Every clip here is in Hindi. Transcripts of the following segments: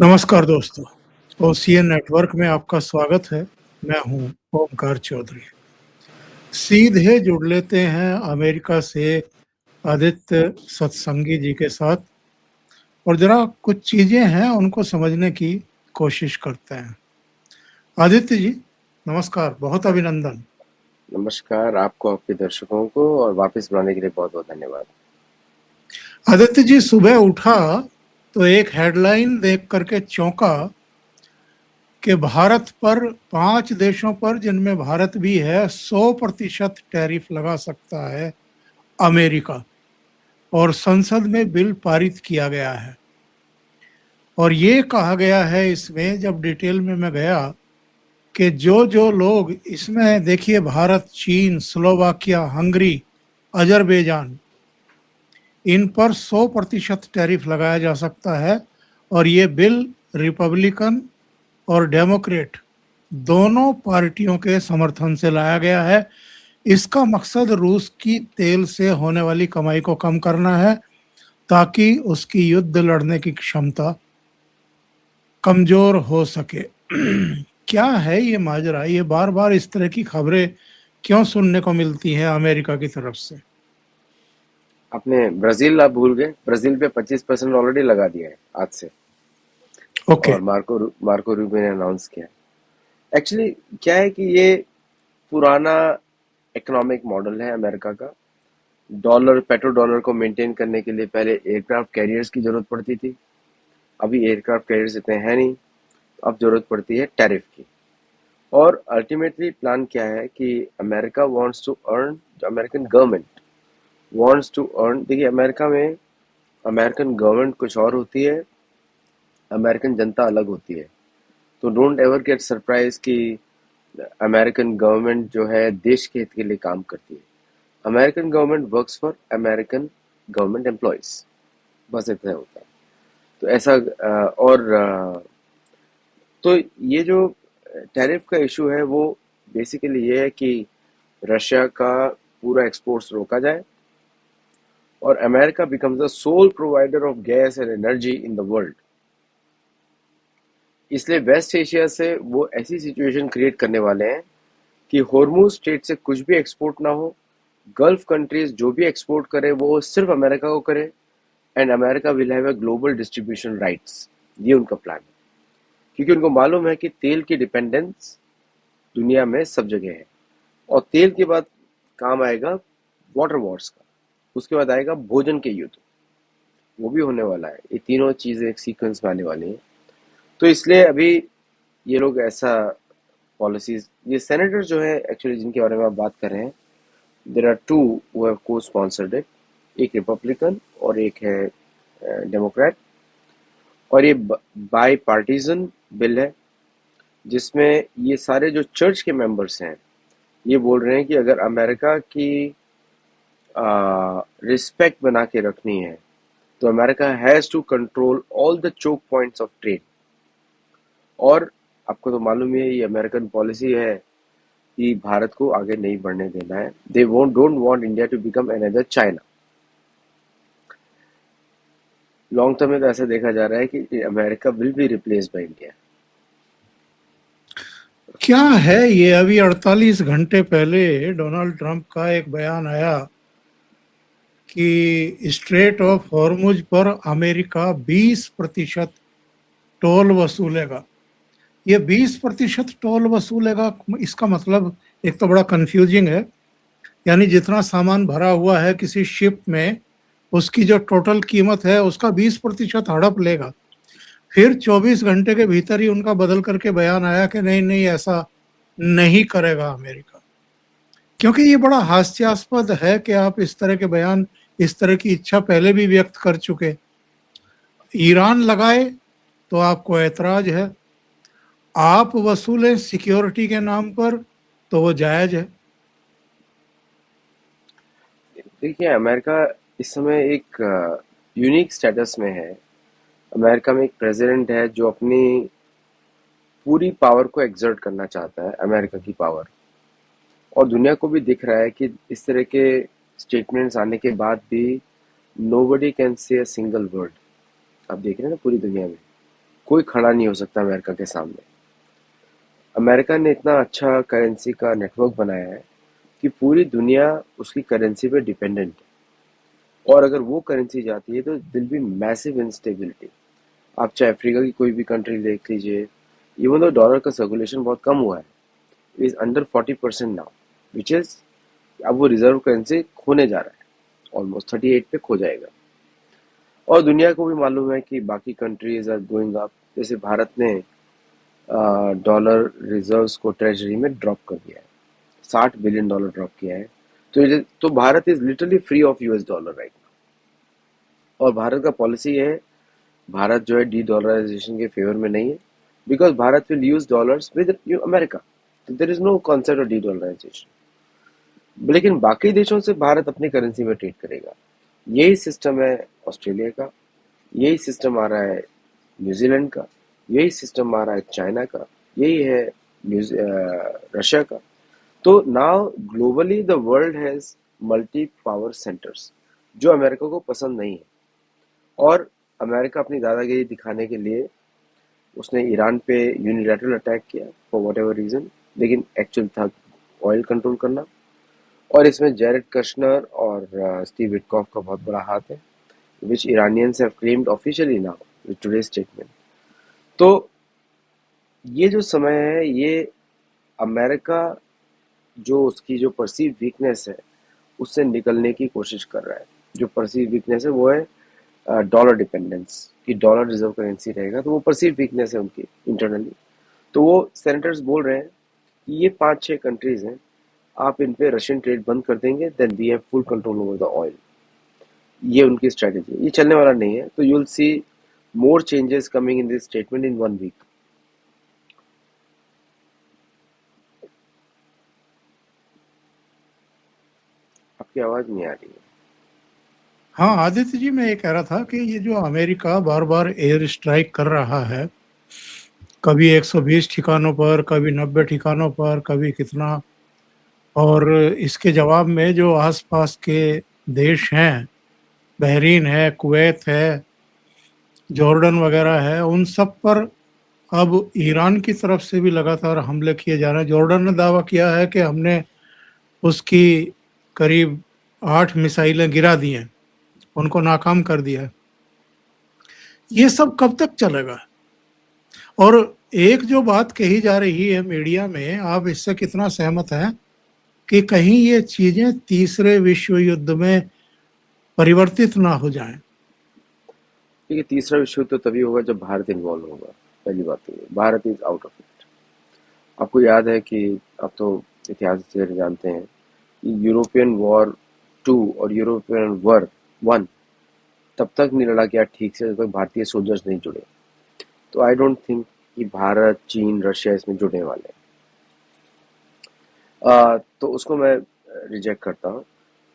नमस्कार दोस्तों, ओसीएन नेटवर्क में आपका स्वागत है। मैं हूं ओमकार चौधरी। सीधे जुड़ लेते हैं अमेरिका से आदित्य सत्संगी जी के साथ और जरा कुछ चीजें हैं उनको समझने की कोशिश करते हैं। आदित्य जी, नमस्कार, बहुत अभिनंदन। नमस्कार आपको, आपके दर्शकों को और वापस बुलाने के लिए बहुत-बहुत धन्यवाद। आदित्य जी, सुबह उठा तो एक हेडलाइन देख करके चौंका कि भारत पर 5 देशों पर जिनमें भारत भी है 100% टैरिफ लगा सकता है अमेरिका, और संसद में बिल पारित किया गया है। और ये कहा गया है इसमें, जब डिटेल में मैं गया, कि जो जो लोग इसमें देखिए, भारत, चीन, स्लोवाकिया, हंगरी, अजरबैजान, इन पर 100% टैरिफ लगाया जा सकता है। और ये बिल रिपब्लिकन और डेमोक्रेट दोनों पार्टियों के समर्थन से लाया गया है। इसका मकसद रूस की तेल से होने वाली कमाई को कम करना है ताकि उसकी युद्ध लड़ने की क्षमता कमजोर हो सके। क्या है ये माजरा? ये बार बार इस तरह की खबरें क्यों सुनने को मिलती हैं अमेरिका की तरफ से? आपने ब्राजील आप भूल गए। ब्राजील पे 25% ऑलरेडी लगा दिया है आज से। ओके। और मार्को रूबियो ने अनाउंस किया है। एक्चुअली क्या है कि ये पुराना इकोनॉमिक मॉडल है अमेरिका का। डॉलर, पेट्रो डॉलर को मेंटेन करने के लिए पहले एयरक्राफ्ट कैरियर्स की जरूरत पड़ती थी। अभी एयरक्राफ्ट कैरियर्स इतने हैं नहीं, अब जरूरत पड़ती है टैरिफ की। और अल्टीमेटली प्लान क्या है कि America wants to earn, American government wants to earn. देखिए, अमेरिका में अमेरिकन गवर्नमेंट कुछ और होती है, अमेरिकन जनता अलग होती है। तो डोंट एवर गेट सरप्राइज कि अमेरिकन गवर्नमेंट जो है देश के हित के लिए काम करती है। American government works for American government employees, बस इतना होता है। तो ऐसा तो ये जो टैरिफ का इशू है वो बेसिकली ये है कि रशिया का पूरा एक्सपोर्ट्स रोका जाए और America becomes the sole provider of gas and energy in the world। इसलिए वेस्ट एशिया से वो ऐसी सिचुएशन क्रिएट करने वाले हैं कि हॉर्मुज स्ट्रेट से कुछ भी एक्सपोर्ट ना हो, गल्फ कंट्रीज जो भी एक्सपोर्ट करे वो सिर्फ अमेरिका को करे, and America will have a global distribution rights. ये उनका प्लान है, क्योंकि उनको मालूम है कि तेल की डिपेंडेंस दुनिया में सब जगह है। और तेल के बाद काम आएगा वाटर वॉर्स का, उसके बाद आएगा भोजन के युद्ध, वो भी होने वाला है। ये तीनों चीजें एक सीक्वेंस में आने वाली हैं। तो इसलिए अभी ये लोग ऐसा पॉलिसीज, ये सेनेटर जो है एक्चुअली जिनके बारे में आप बात कर रहे हैं, there are two who have cosponsored it. एक रिपब्लिकन और एक है डेमोक्रेट। और ये बाई पार्टीजन बिल है, जिसमें ये सारे जो चर्च के मेंबर्स हैं ये बोल रहे हैं कि अगर अमेरिका की रिस्पेक्ट बना के रखनी है तो America has to control all the choke points of trade. और आपको तो मालूम ही है ये अमेरिकन पॉलिसी है कि भारत को आगे नहीं बढ़ने देना है। They don't want India to become another China. Long term में तो ऐसा देखा जा रहा है कि America will be replaced by India. क्या है ये? अभी 48 घंटे पहले डोनाल्ड ट्रंप का एक बयान आया कि स्ट्रेट ऑफ हॉर्मुज पर अमेरिका 20% टोल वसूलेगा। ये 20% टोल वसूलेगा, इसका मतलब एक तो बड़ा कंफ्यूजिंग है। यानी जितना सामान भरा हुआ है किसी शिप में, उसकी जो टोटल कीमत है उसका 20% हड़प लेगा। फिर 24 घंटे के भीतर ही उनका बदल करके बयान आया कि नहीं नहीं, ऐसा नहीं करेगा अमेरिका। क्योंकि ये बड़ा हास्यास्पद है कि आप इस तरह के बयान, इस तरह की इच्छा पहले भी व्यक्त कर चुके। ईरान लगाए तो आपको ऐतराज है, आप वसूलें सिक्योरिटी के नाम पर तो वो जायज है। देखिए, अमेरिका इस समय एक यूनिक स्टेटस में है। अमेरिका में एक प्रेसिडेंट है जो अपनी पूरी पावर को एक्सर्ट करना चाहता है, अमेरिका की पावर। और दुनिया को भी दिख रहा है कि इस तरह के स्टेटमेंट्स आने के बाद भी nobody can say a single word. आप देख रहे हैं ना पूरी दुनिया में कोई खड़ा नहीं हो सकता अमेरिका के सामने। अमेरिका ने इतना अच्छा करेंसी का नेटवर्क बनाया है कि पूरी दुनिया उसकी करेंसी पे डिपेंडेंट है, और अगर वो करेंसी जाती है तो दिल बी मैसिव इंस्टेबिलिटी। आप चाहे अफ्रीका की कोई भी कंट्री देख लीजिए, इवन दो डॉलर का सर्कुलेशन बहुत कम हुआ है, is under 40% now, which is, अब वो रिजर्व करेंसी खोने जा रहा है, ऑलमोस्ट 38 पे खो जाएगा। और दुनिया को भी मालूम है कि बाकी कंट्रीज आर गोइंग अप। जैसे भारत ने डॉलर रिजर्व्स को ट्रेजरी में ड्रॉप कर दिया है, $60 बिलियन ड्रॉप किया है। तो Bharat is literally free of US dollar right now. और भारत का पॉलिसी है, भारत जो है डी डॉलराइजेशन के फेवर में नहीं है, because Bharat will use dollars with America, तो there is no concept of de dollarisation. लेकिन बाकी देशों से भारत अपनी करेंसी में ट्रेड करेगा। यही सिस्टम है ऑस्ट्रेलिया का, यही सिस्टम आ रहा है न्यूजीलैंड का, यही सिस्टम आ रहा है चाइना का, यही है रशिया का। तो now globally the world has multi power centres, जो अमेरिका को पसंद नहीं है। और अमेरिका अपनी दादागिरी दिखाने के लिए उसने ईरान पे यूनिलैटरल अटैक किया फॉर वॉट एवर रीजन, लेकिन एक्चुअल था ऑयल कंट्रोल करना। और इसमें जेरेड कश्नर और स्टीव विटकॉफ का बहुत बड़ा हाथ है, which Iranians have claimed officially now with today's statement. तो ये जो समय है, ये अमेरिका जो उसकी जो परसीव वीकनेस है उससे निकलने की कोशिश कर रहा है। जो परसीव वीकनेस है वो है डॉलर डिपेंडेंस, कि डॉलर रिजर्व करेंसी रहेगा, तो वो परसीव वीकनेस है उनकी इंटरनली। तो वो सेनेटर्स बोल रहे हैं कि ये 5-6 कंट्रीज हैं, आप इन पे रशियन ट्रेड बंद कर देंगे, then we have full control over the oil. ये उनकी स्ट्रेटेजी है, ये चलने वाला नहीं है। तो you will see more changes coming in this statement in 1 week. आपकी आवाज नहीं आ रही है। हाँ आदित्य जी, मैं ये कह रहा था कि ये जो अमेरिका बार बार एयर स्ट्राइक कर रहा है, कभी 120 ठिकानों पर, कभी 90 ठिकानों पर, कभी कितना, और इसके जवाब में जो आसपास के देश हैं, बहरीन है, कुवैत है, जॉर्डन वगैरह है, उन सब पर अब ईरान की तरफ से भी लगातार हमले किए जा रहे हैं। जॉर्डन ने दावा किया है कि हमने उसकी करीब 8 मिसाइलें गिरा दी हैं, उनको नाकाम कर दिया है। ये सब कब तक चलेगा? और एक जो बात कही जा रही है मीडिया में, आप इससे कितना सहमत हैं कि कहीं ये चीजें तीसरे विश्व युद्ध में परिवर्तित ना हो जाएं? देखिए, तीसरा विश्व युद्ध तो तभी होगा जब भारत इन्वॉल्व होगा। पहली बात तो ये, Bharat is out of it. आपको याद है कि आप तो इतिहास से जानते हैं कि यूरोपियन वॉर 2 और यूरोपियन वॉर 1 तब तक नहीं लड़ा गया ठीक से जब तक भारतीय सोल्जर्स नहीं जुड़े। तो आई डोंट थिंक कि भारत, चीन, रशिया इसमें जुड़ने वाले हैं। तो उसको मैं रिजेक्ट करता हूँ,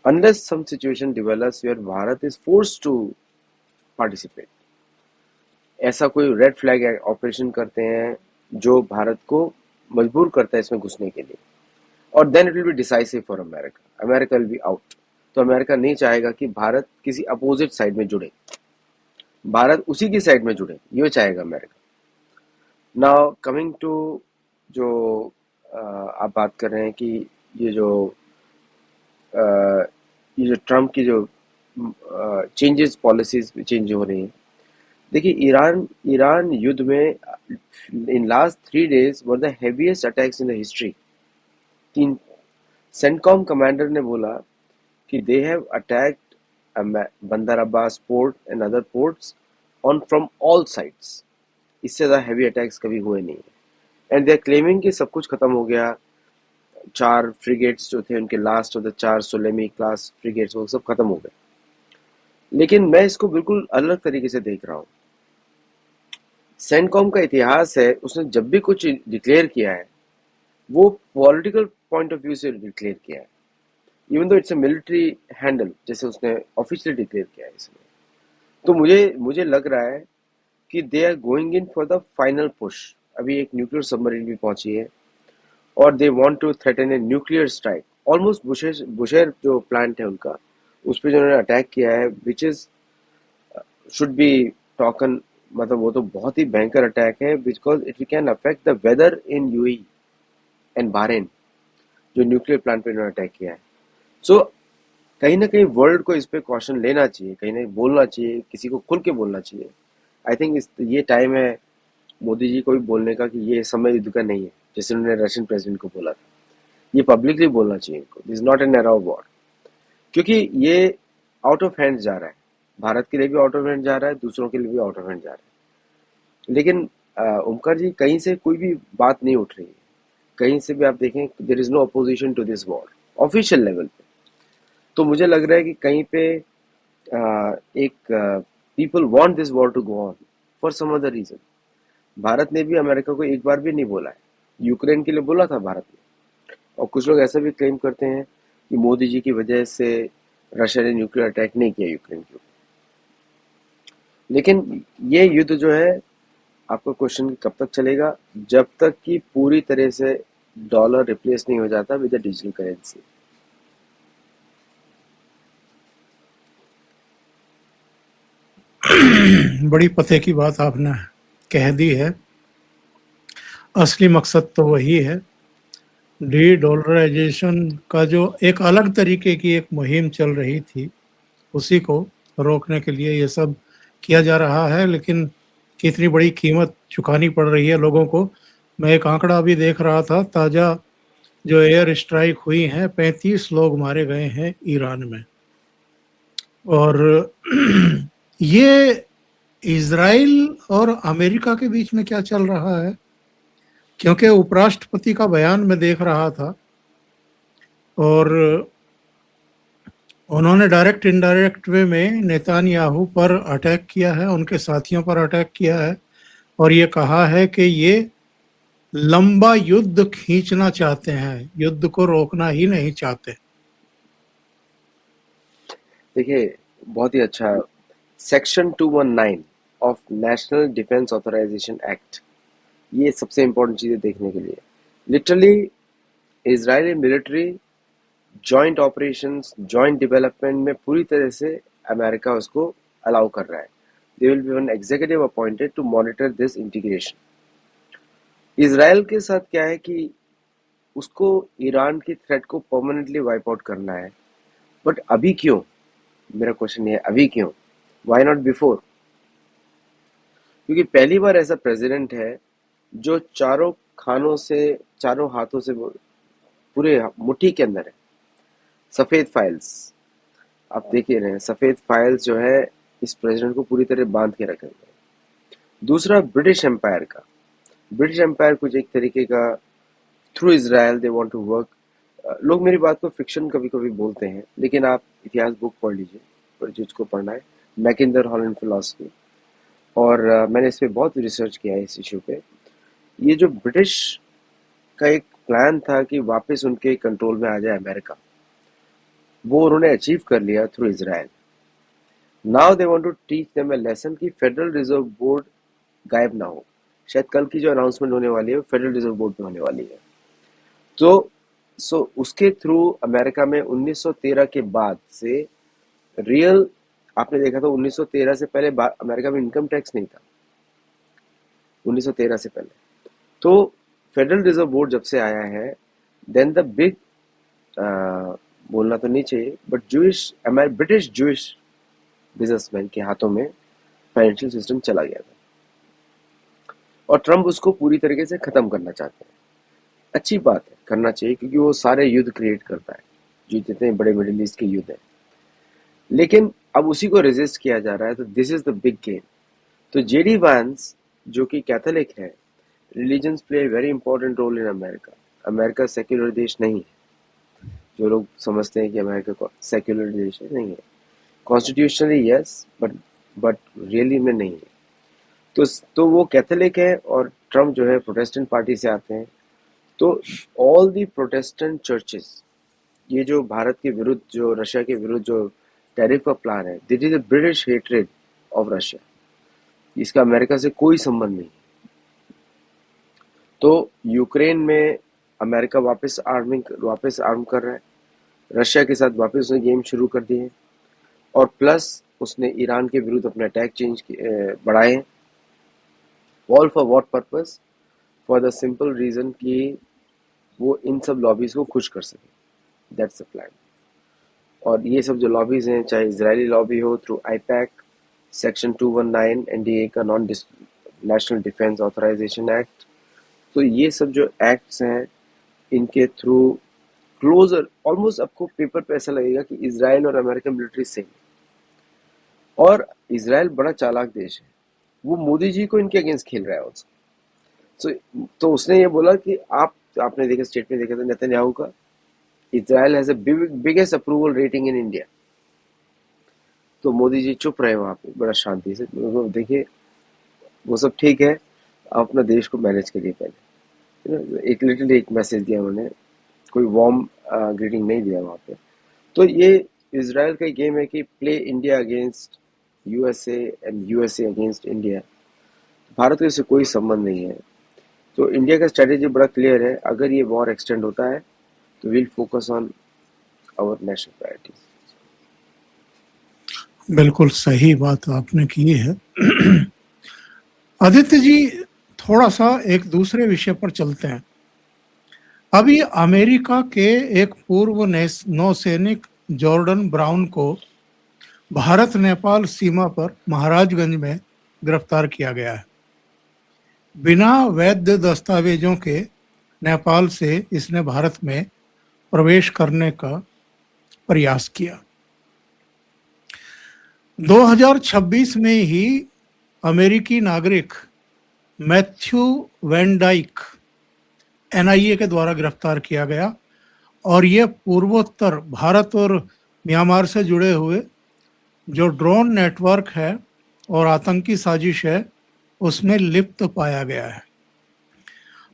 unless some situation develops where Bharat is forced to participate. ऐसा कोई रेड फ्लैग ऑपरेशन करते हैं जो भारत को मजबूर करता है इसमें घुसने के लिए, और then it will be decisive for America. America will be out. तो अमेरिका नहीं चाहेगा कि भारत किसी अपोजिट साइड में जुड़े, भारत उसी की साइड में जुड़े, ये चाहेगा अमेरिका। नाउ कमिंग टू जो आप बात कर रहे हैं कि ये जो ट्रम्प की जो चेंजेस पॉलिसीज चेंज हो रही हैं। देखिए, ईरान ईरान युद्ध में in last 3 days were the heaviest attacks in the history. 3 CENTCOM commander ने बोला कि दे हैव अटैक्ड बंदर Abbas port and other ports on from all sides. इससे ज़्यादा हैवी अटैक्स कभी हुए नहीं है। एंड दे आर क्लेमिंग कि सब कुछ खत्म हो गया। 4 फ्रिगेट्स जो थे उनके, last of the 4 Soleimani class frigates, वो सब खत्म हो गए। लेकिन मैं इसको बिल्कुल अलग तरीके से देख रहा हूँ। सेंटकॉम का इतिहास है, उसने जब भी कुछ डिक्लेयर किया है वो पॉलिटिकल पॉइंट ऑफ व्यू से डिक्लेयर किया है, even though it's a military handle, जैसे उसने ऑफिशियली डिक्लेयर किया है इसमें। तो मुझे लग रहा है कि they are going in for the final push. अभी एक न्यूक्लियर सबमरीन भी पहुंची है और they want to threaten a nuclear strike. Almost Bushehr जो प्लांट है उनका, उस पर जो उन्होंने अटैक किया है, which is should be taken मतलब वो तो बहुत ही भयंकर अटैक है, because it can affect the weather in UAE and Bahrain, जो न्यूक्लियर प्लांट पे इन्होंने अटैक किया है। सो कहीं ना कहीं वर्ल्ड को इस पे कॉशन लेना चाहिए, कहीं ना कहीं बोलना चाहिए, किसी को खुल के बोलना चाहिए। आई थिंक ये टाइम है मोदी जी को भी बोलने का कि ये समय युद्ध का नहीं है, जैसे उन्होंने रशियन प्रेसिडेंट को बोला था। ये पब्लिकली बोलना चाहिए इनको, this is not an era of war, क्योंकि ये आउट ऑफ हैंड जा रहा है। भारत के लिए भी आउट ऑफ हैंड जा रहा है, दूसरों के लिए भी आउट ऑफ हैंड जा रहा है। लेकिन ओमकार जी, कहीं से कोई भी बात नहीं उठ रही है, कहीं से भी आप देखें, there is no opposition to this war official level पे। तो मुझे लग रहा है कि कहीं पे एक people want this war to go on for some other reason. Bharat ने भी अमेरिका को एक बार भी नहीं बोला है, यूक्रेन के लिए बोला था भारत ने। और कुछ लोग ऐसा भी क्लेम करते हैं कि मोदी जी की वजह से रशिया ने न्यूक्लियर अटैक नहीं किया यूक्रेन के ऊपर। लेकिन ये युद्ध जो है, आपका क्वेश्चन कब तक चलेगा? जब तक कि पूरी तरह से डॉलर रिप्लेस नहीं हो जाता विद द डिजिटल करेंसी। बड़ी पते की बात आपने कह दी है। असली मकसद तो वही है, डी डॉलराइजेशन का जो एक अलग तरीके की एक मुहिम चल रही थी, उसी को रोकने के लिए ये सब किया जा रहा है। लेकिन कितनी बड़ी कीमत चुकानी पड़ रही है लोगों को। मैं एक आंकड़ा भी देख रहा था, ताज़ा जो एयर स्ट्राइक हुई हैं, 35 लोग मारे गए हैं ईरान में। और ये इजराइल और अमेरिका के बीच में क्या चल रहा है? क्योंकि उपराष्ट्रपति का बयान मैं देख रहा था, और उन्होंने डायरेक्ट इनडायरेक्ट वे में नेतान्याहू पर अटैक किया है, उनके साथियों पर अटैक किया है, और ये कहा है कि ये लंबा युद्ध खींचना चाहते हैं, युद्ध को रोकना ही नहीं चाहते। देखिए, बहुत ही अच्छा। Section 219 of national defence authorisation act, ये सबसे इंपॉर्टेंट चीज़ है देखने के लिए। Literally Israeli military joint operations, joint development में पूरी तरह से अमेरिका उसको अलाउ कर रहा है। They will be one executive appointed to monitor this integration. Israel के साथ क्या है कि उसको ईरान की थ्रेट को परमानेंटली वाइप आउट करना है। बट अभी क्यों? मेरा क्वेश्चन ये है, अभी क्यों? Why not before? क्योंकि पहली बार ऐसा प्रेसिडेंट है जो चारों खानों से, चारों हाथों से पूरे मुट्ठी के अंदर है। सफेद फाइल्स आप देख ही रहे हैं, सफेद फाइल्स जो है इस प्रेसिडेंट को पूरी तरह बांध के रखेंगे। दूसरा, ब्रिटिश एम्पायर का, ब्रिटिश एम्पायर कुछ एक तरीके का through Israel they want to work. लोग मेरी बात को फिक्शन कभी कभी बोलते हैं, लेकिन आप इतिहास बुक पढ़ लीजिए, जिसको पढ़ना है, मैकिंदर हॉलैंड फिलॉसफी। और मैंने इस पे बहुत रिसर्च किया है इस इशू पे। ये जो ब्रिटिश का एक प्लान था कि वापस उनके कंट्रोल में आ जाए अमेरिका, वो उन्होंने अचीव कर लिया through Israel. Now they want to teach them a lesson कि फेडरल रिजर्व बोर्ड गायब ना हो। शायद कल की जो अनाउंसमेंट होने वाली है वो फेडरल रिजर्व बोर्ड में होने वाली है। तो उसके थ्रू अमेरिका में 1913 के बाद से रियल, आपने देखा था 1913 से पहले अमेरिका में इनकम टैक्स नहीं था, 1913 से पहले। तो फेडरल रिजर्व बोर्ड जब से आया है, देन द बिग, बोलना तो नहीं चाहिए, बट ब्रिटिश जूइश बिजनेसमैन के हाथों में फाइनेंशियल सिस्टम चला गया था, और ट्रम्प उसको पूरी तरीके से खत्म करना चाहते हैं। अच्छी बात है, करना चाहिए, क्योंकि वो सारे युद्ध क्रिएट करता है, जो जितने बड़े मिडिल ईस्ट के युद्ध हैं। लेकिन अब उसी को रेजिस्ट किया जा रहा है, तो this is the big game. तो जेडी वांस, जो कि कैथोलिक है, religions play a very important role in America. America secular देश नहीं है, जो लोग समझते हैं कि अमेरिका को सेक्युलर देश है, नहीं है। कॉन्स्टिट्यूशनली यस, बट रियली में नहीं है। तो वो कैथोलिक है, और ट्रम्प जो है प्रोटेस्टेंट पार्टी से आते हैं। तो ऑल दी प्रोटेस्टेंट चर्चेस, ये जो भारत के विरुद्ध, जो रशिया के विरुद्ध जो टैरिफ का प्लान है, this is a British hatred of Russia. इसका अमेरिका से कोई संबंध नहीं। तो यूक्रेन में अमेरिका वापस आर्म कर रहा है, रशिया के साथ वापस उसने गेम शुरू कर दिए, और प्लस उसने ईरान के विरुद्ध अपने अटैक बढ़ाए हैं। All for what purpose? For the simple reason कि वो इन सब लॉबीज को खुश कर सके, दैट्स द प्लान। और ये सब जो लॉबीज हैं, चाहे इजरायली लॉबी हो थ्रू आईपैक, सेक्शन 219 एनडीए का non national defence authorisation act, तो ये सब जो एक्ट्स हैं इनके थ्रू क्लोजर, ऑलमोस्ट आपको पेपर पे ऐसा लगेगा कि इजराइल और अमेरिकन मिलिट्री सेम। और इजराइल बड़ा चालाक देश है, वो मोदी जी को इनके अगेंस्ट खेल रहा है उसको। तो उसने ये बोला कि आपने देखा, स्टेटमेंट देखा था नेतन्याहू का, Israel has a biggest approval rating in India. तो मोदी जी चुप रहे वहां पे बड़ा शांति से। तो देखिए, वो सब ठीक है, आप अपना देश को मैनेज करिए पहले। एक लिटिल एक मैसेज दिया उन्होंने, कोई वार्म ग्रीटिंग नहीं दिया वहां पे। तो ये इजराइल का गेम है कि play India against USA and USA against India. Bharat को इससे कोई संबंध नहीं है। तो इंडिया का स्ट्रेटेजी बड़ा क्लियर है, अगर ये वॉर एक्सटेंड होता है तो will focus on our national priorities. बिल्कुल सही बात आपने की है। आदित्य जी, थोड़ा सा एक दूसरे विषय पर चलते हैं। अभी अमेरिका के एक पूर्व नौसैनिक जॉर्डन ब्राउन को भारत नेपाल सीमा पर महाराजगंज में गिरफ्तार किया गया है। बिना वैध दस्तावेजों के नेपाल से इसने भारत में प्रवेश करने का प्रयास किया। 2026 में ही अमेरिकी नागरिक मैथ्यू वैन डाइक एनआईए के द्वारा गिरफ्तार किया गया और यह पूर्वोत्तर भारत और म्यांमार से जुड़े हुए जो ड्रोन नेटवर्क है और आतंकी साजिश है उसमें लिप्त पाया गया है।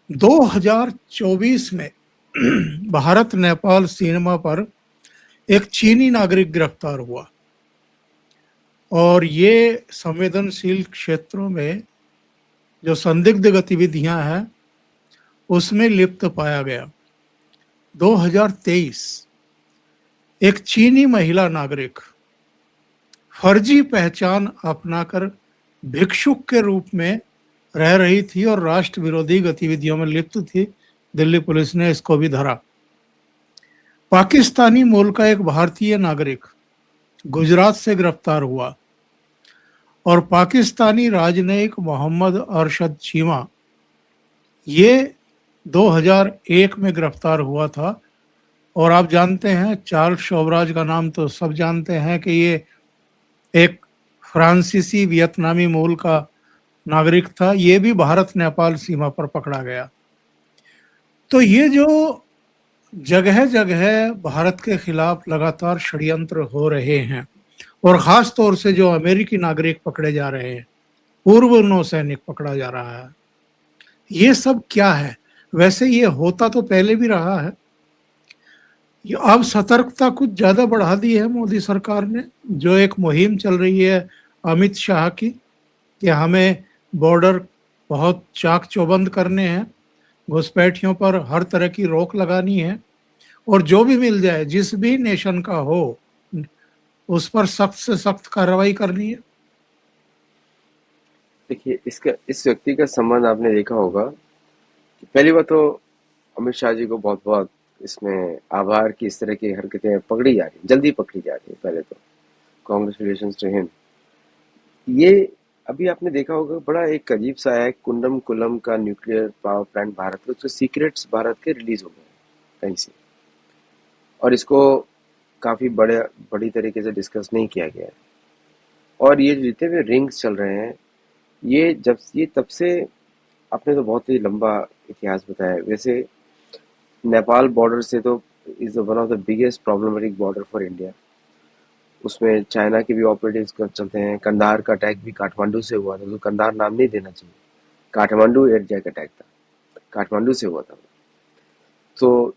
2024 में भारत नेपाल सीमा पर एक चीनी नागरिक गिरफ्तार हुआ और ये संवेदनशील क्षेत्रों में जो संदिग्ध गतिविधियां हैं उसमें लिप्त पाया गया। 2023 एक चीनी महिला नागरिक फर्जी पहचान अपनाकर भिक्षुक के रूप में रह रही थी और राष्ट्र विरोधी गतिविधियों में लिप्त थी। दिल्ली पुलिस ने इसको भी धरा। पाकिस्तानी मूल का एक भारतीय नागरिक गुजरात से गिरफ्तार हुआ और पाकिस्तानी राजनयिक मोहम्मद अरशद चीमा ये 2001 में गिरफ्तार हुआ था। और आप जानते हैं चार्ल्स शोभराज का नाम तो सब जानते हैं कि ये एक फ्रांसीसी वियतनामी मूल का नागरिक था। ये भी भारत नेपाल सीमा पर पकड़ा गया। तो ये जो जगह जगह भारत के खिलाफ लगातार षड्यंत्र हो रहे हैं और खास तौर से जो अमेरिकी नागरिक पकड़े जा रहे हैं, पूर्व नौसैनिक पकड़ा जा रहा है, ये सब क्या है? वैसे ये होता तो पहले भी रहा है, ये अब सतर्कता कुछ ज्यादा बढ़ा दी है मोदी सरकार ने। जो एक मुहिम चल रही है अमित शाह की कि हमें बॉर्डर बहुत चाक चौबंद करने हैं, घुसपैठियों पर हर तरह की रोक लगानी है और जो भी मिल जाए जिस भी नेशन का हो उस पर सख्त से सख्त कार्रवाई करनी है। देखिए, इसका इस व्यक्ति का संबंध आपने देखा होगा कि पहली बात तो अमित शाह जी को बहुत बहुत इसमें आभार कि इस तरह की हरकतें पकड़ी जा रही हैं, जल्दी पकड़ी जा रही है। पहले तो कॉन्ग्रेचुलेशंस टू हिम। ये अभी आपने देखा होगा, बड़ा एक अजीब सा है, कुंडम कुलम का न्यूक्लियर पावर प्लांट भारत में, उसके सीक्रेट्स भारत के रिलीज हो गए कहीं से, और इसको काफी बड़ी तरीके से डिस्कस नहीं किया गया है। और ये जितने भी रिंग्स चल रहे हैं, ये तब से, आपने तो बहुत ही लंबा इतिहास बताया। वैसे नेपाल बॉर्डर से तो is one of the biggest problematic border for India. उसमें चाइना के भी ऑपरेटिव्स चलते हैं। कंधार का अटैक भी काठमांडू से हुआ था, तो कंधार नाम नहीं देना चाहिए, काठमांडू एयरजैक अटैक था, काठमांडू से हुआ था। तो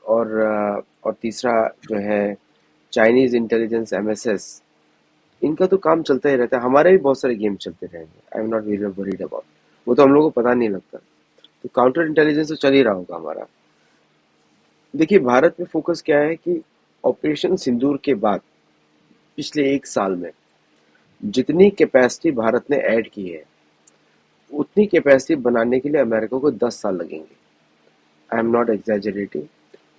और तीसरा जो है चाइनीज इंटेलिजेंस एमएसएस, इनका तो काम चलता ही रहता है। हमारे भी बहुत सारे गेम चलते रहेंगे, आई am not very worried about, वो तो हम लोगों को पता नहीं लगता। तो काउंटर इंटेलिजेंस तो चल ही रहा होगा हमारा। देखिए, भारत में फोकस क्या है कि ऑपरेशन सिंदूर के बाद पिछले 1 साल में जितनी कैपेसिटी भारत ने ऐड की है उतनी कैपेसिटी बनाने के लिए अमेरिका को 10 साल लगेंगे। आई एम नॉट एग्जैजरेटिंग।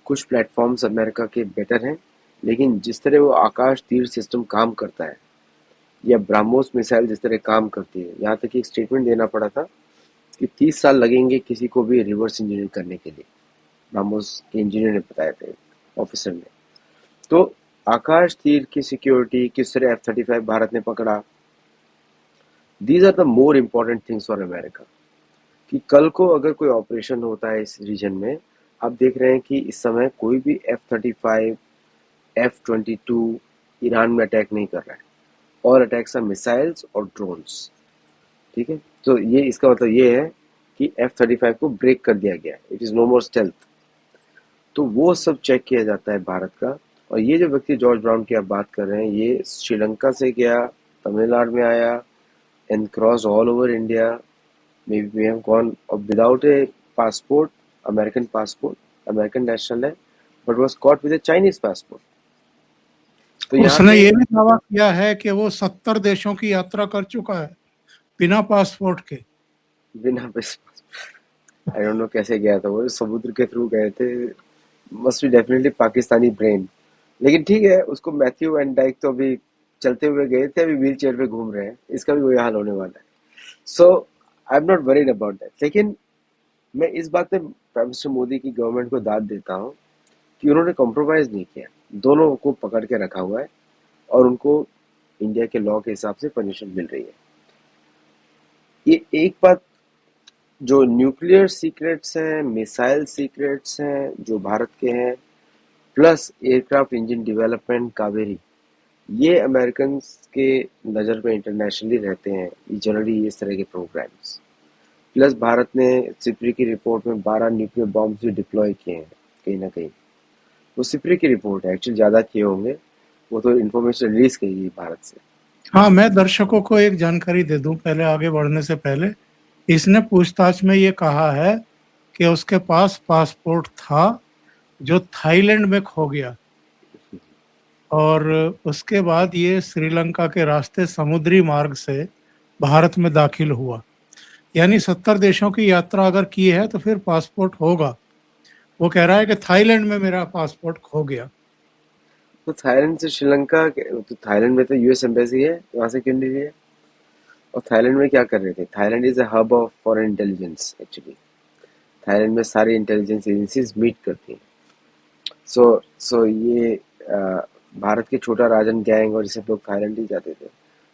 कुछ प्लेटफॉर्म्स अमेरिका के बेटर हैं, लेकिन जिस तरह वो आकाश तीर सिस्टम काम करता है या ब्रह्मोस मिसाइल जिस तरह काम करती है, यहाँ तक कि एक स्टेटमेंट देना पड़ा था कि 30 साल लगेंगे किसी को भी रिवर्स इंजीनियर करने के लिए। ब्रह्मोस के इंजीनियर ने बताया था, ऑफिसर ने। तो आकाश तीर की सिक्योरिटी किस तरह F-35 भारत ने पकड़ा, these are the more important things for America. कि कल को अगर कोई ऑपरेशन होता है इस रीजन में, आप देख रहे हैं कि इस समय कोई भी F-35 F-22 ईरान में अटैक नहीं कर रहा है। और अटैक्स आर मिसाइल्स और ड्रोन्स। ठीक है, तो ये इसका मतलब ये है कि F-35 को ब्रेक कर दिया गया है, it is no more stealth. तो वो सब चेक किया जाता है भारत का। और ये जो व्यक्ति जॉर्ज ब्राउन की आप बात कर रहे हैं, ये श्रीलंका से गया, तमिलनाडु में आया and cross all over India. maybe we have gone without a passport, American passport, American national है, but was caught with a Chinese passport. तो यहाँ उसने पे ये भी दावा किया है कि वो 70 देशों की यात्रा कर चुका है बिना पासपोर्ट के। बिना आई डोंट नो कैसे गया था वो, समुद्र के थ्रू गए थे। Must be definitely Pakistani brain. लेकिन ठीक है, उसको मैथ्यू एंड डाइक तो अभी चलते हुए गए थे, अभी व्हील चेयर पे घूम रहे हैं, इसका भी वही हाल होने वाला है। So I am not worried about that. लेकिन मैं इस बात पे प्राइम मिनिस्टर मोदी की गवर्नमेंट को दाद देता हूँ कि उन्होंने कॉम्प्रोमाइज नहीं किया, दोनों को पकड़ के रखा हुआ है और उनको इंडिया के लॉ के हिसाब से पनिशमेंट मिल रही है। ये एक बात, जो न्यूक्लियर सीक्रेट्स हैं, मिसाइल सीक्रेट्स हैं जो भारत के हैं, plus aircraft engine development Kaveri, ये अमेरिकन के नज़र में इंटरनेशनली रहते हैं, ये जनरली इस तरह के प्रोग्राम्स। प्लस भारत ने सिप्री की रिपोर्ट में 12 न्यूक्लियर बॉम्ब्स भी डिप्लॉय किए हैं कहीं ना कहीं। वो सिप्री की रिपोर्ट है, एक्चुअली ज़्यादा किए होंगे, वो तो इन्फॉर्मेशन रिलीज की गई भारत से। हाँ, मैं दर्शकों को एक जानकारी दे दूं पहले आगे बढ़ने से पहले। इसने पूछताछ में ये कहा है कि उसके पास पासपोर्ट था जो थाईलैंड में खो गया और उसके बाद ये श्रीलंका के रास्ते समुद्री मार्ग से भारत में दाखिल हुआ। यानी 70 देशों की यात्रा अगर की है तो फिर पासपोर्ट होगा। वो कह रहा है कि थाईलैंड में मेरा पासपोर्ट खो गया। तो थाईलैंड से श्रीलंका तो थाईलैंड में तो यूएस एम्बेसी है, वहां से क्यों नहीं लिया? और थाईलैंड में क्या कर रहे थे? Thailand is a hub of foreign intelligence actually. Thailand में सारी इंटेलिजेंस एजेंसीज मीट करती हैं। सो ये भारत के छोटा राजन गैंग और ये सब लोग थाईलैंड ही जाते थे।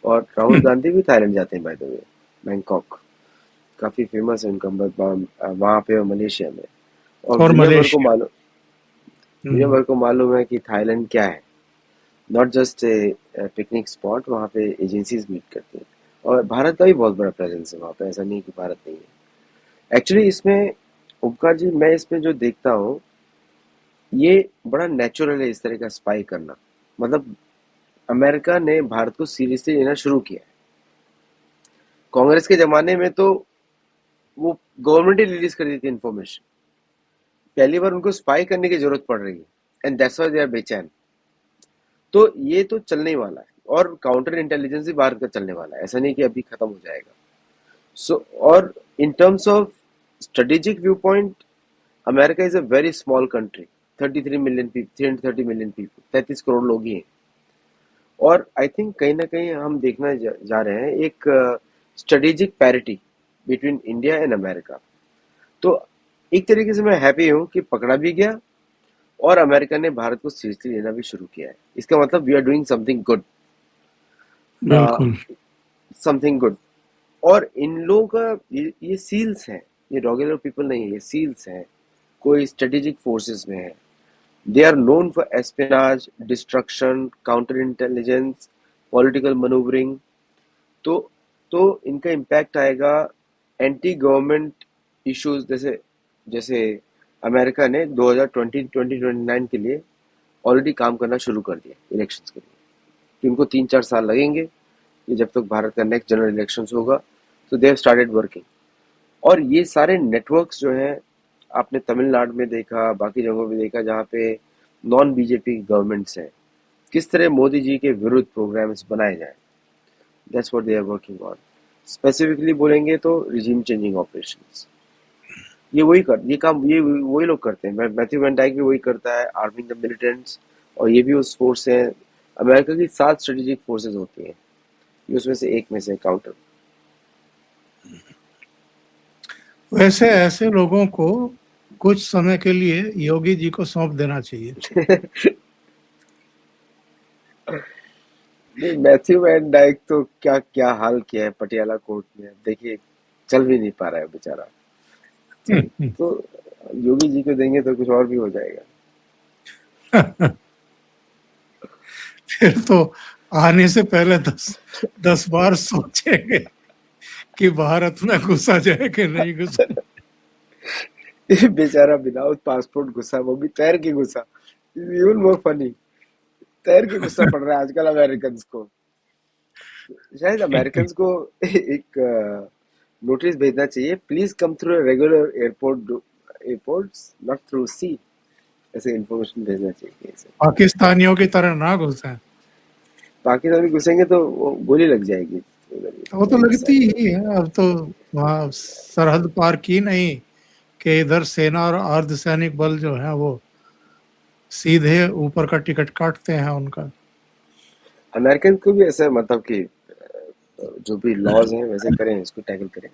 और राहुल गांधी भी थाईलैंड जाते हैं बाय द वे, बैंकॉक। काफी फेमस है उनका वहां पे और मलेशिया में। और और दुनिया भर को मलेशिया। मालूम, दुनिया भर को मालूम है कि थाईलैंड क्या है, not just a picnic spot, वहाँ पे एजेंसीज मीट करती हैं। और भारत का भी बहुत बड़ा प्रेजेंस है वहाँ पे, ऐसा नहीं कि भारत नहीं है। एक्चुअली इसमें उपकार जी, मैं इसमें जो देखता हूँ, ये बड़ा नेचुरल है इस तरह का स्पाई करना। मतलब अमेरिका ने भारत को सीरियसली लेना शुरू किया है। कांग्रेस के जमाने में तो वो गवर्नमेंट ही रिलीज कर देती इन्फॉर्मेशन, पहली बार उनको स्पाई करने की जरूरत पड़ रही है, and that's why they are बेचैन। तो ये तो चलने ही वाला है, और काउंटर इंटेलिजेंस भी भारत का चलने वाला है, ऐसा नहीं कि अभी खत्म हो जाएगा। और in terms of strategic view point, America is a very small country, 33 million people, 330 million people, 33 crore लोग ही हैं। और आई थिंक कहीं ना कहीं हम देखना जा रहे हैं एक strategic parity between India and America. तो एक तरीके से मैं हैप्पी हूं कि पकड़ा भी गया और अमेरिका ने भारत को सीरियसली लेना भी शुरू किया है। इसका मतलब we are doing something good, बिल्कुल। Something good. और इन लोगों का ये सील्स हैं, ये रेगुलर पीपल नहीं है, ये सील्स हैं, कोई स्ट्रेटेजिक फोर्सेस में है। They are known for espionage, destruction, counter intelligence, political manoeuvring. तो तो इनका इम्पैक्ट आएगा एंटी गवर्नमेंट इश्यूज, जैसे जैसे अमेरिका ने 2029 के लिए ऑलरेडी काम करना शुरू कर दिया इलेक्शंस के लिए, कि उनको 3-4 साल लगेंगे कि जब तक भारत का नेक्स्ट जनरल इलेक्शंस होगा। तो दे हैव स्टार्टेड वर्किंग। और ये सारे नेटवर्क्स जो हैं, आपने तमिलनाडु में देखा, बाकी जगहों पे देखा जहाँ पे नॉन बीजेपी गवर्नमेंट्स हैं, किस तरह मोदी जी के विरुद्ध प्रोग्राम्स बनाए जाए, that's what they are working on. Specifically बोलेंगे तो रिजीम चेंजिंग ऑपरेशंस। ये वही लोग करते हैं। मैथ्यू वैन डाइक भी वही करता है, आर्मिंग द मिलिटेंट्स। और ये भी उस फोर्स से, अमेरिका की 7 स्ट्रेटेजिक फोर्सेस होती हैं, ये उसमें से एक में से काउंटर। वैसे ऐसे लोगों को कुछ समय के लिए योगी जी को सौंप देना चाहिए। नहीं, मैथ्यू वैन डाइक तो क्या क्या हाल किया है पटियाला कोर्ट में, देखिए चल भी नहीं पा रहा है बेचारा। तो योगी जी को देंगे तो कुछ और भी हो जाएगा। फिर तो आने से पहले 10 बार सोचेंगे कि भारत में घुसा जाए कि नहीं घुसा। बेचारा विदाउट पासपोर्ट घुसा, वो भी तैर के घुसा। इवन मोर फनी, तैर के घुसना पड़ रहा है आजकल अमेरिकन को। शायद अमेरिकन को एक नोटिस भेजना चाहिए, please come through regular airports not through sea, ऐसे इन्फॉर्मेशन भेजना चाहिए। पाकिस्तानियों की तरह ना घुसे। पाकिस्तानी घुसेंगे तो गोली लग जाएगी। वो तो लगती ही है, अब तो वहाँ सरहद पार की नहीं कि इधर सेना और अर्धसैनिक बल जो है वो सीधे ऊपर का टिकट काटते हैं उनका। अमेरिकन को भी ऐसा मतलब कि जो भी लॉज हैं वैसे करें, इसको टैकल करें।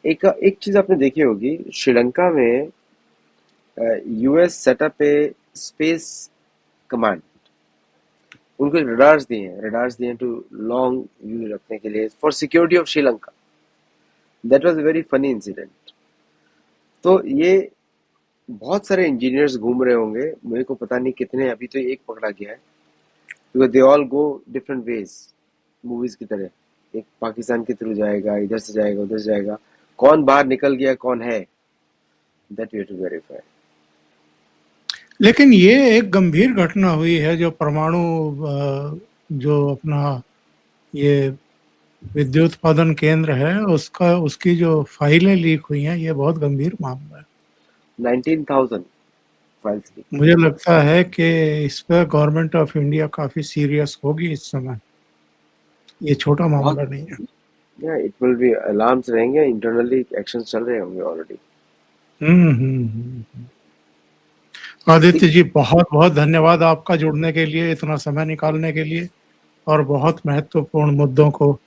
एक एक चीज आपने देखी होगी, श्रीलंका में यूएस सेटअप ए स्पेस कमांड। उनको रडार्स दिए हैं टू लॉन्ग व्यू रखने के लिए for security of Sri Lanka. That was a very funny incident. तो ये बहुत सारे इंजीनियर्स घूम रहे होंगे, मेरे को पता नहीं कितने, अभी तो एक पकड़ा गया है, because they all go different ways, movies की तरह। एक पाकिस्तान के थ्रू जाएगा, इधर से जाएगा, उधर से जाएगा, कौन बाहर निकल गया कौन है, that we have to verify. लेकिन ये एक गंभीर घटना हुई है, जो परमाणु जो अपना ये विद्युत उत्पादन केंद्र है उसकी जो फाइलें लीक हुई हैं, ये बहुत गंभीर मामला है। 19,000 फाइल्स लीक। मुझे लगता है कि इस पर गवर्नमेंट ऑफ इंडिया काफी सीरियस होगी इस समय, ये छोटा मामला नहीं है। या इट विल बी, अलार्म्स रहेंगे, इंटरनली एक्शंस चल रहे होंगे ऑलरेडी। आदित्य जी, बहुत बहुत धन्यवाद आपका जुड़ने के लिए, इतना समय निकालने के लिए और बहुत महत्वपूर्ण मुद्दों को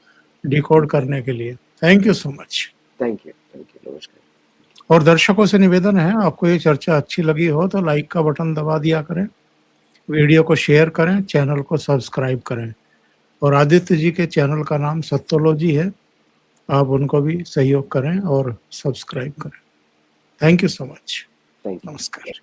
डिकोड करने के लिए। Thank you so much. Thank you, नमस्कार। और दर्शकों से निवेदन है, आपको ये चर्चा अच्छी लगी हो तो लाइक का बटन दबा दिया करें, वीडियो को शेयर करें, चैनल को सब्सक्राइब करें। और आदित्य जी के चैनल का नाम सत्योलॉजी है, आप उनको भी सहयोग करें और सब्सक्राइब करें। Thank you so much. Thank you, नमस्कार।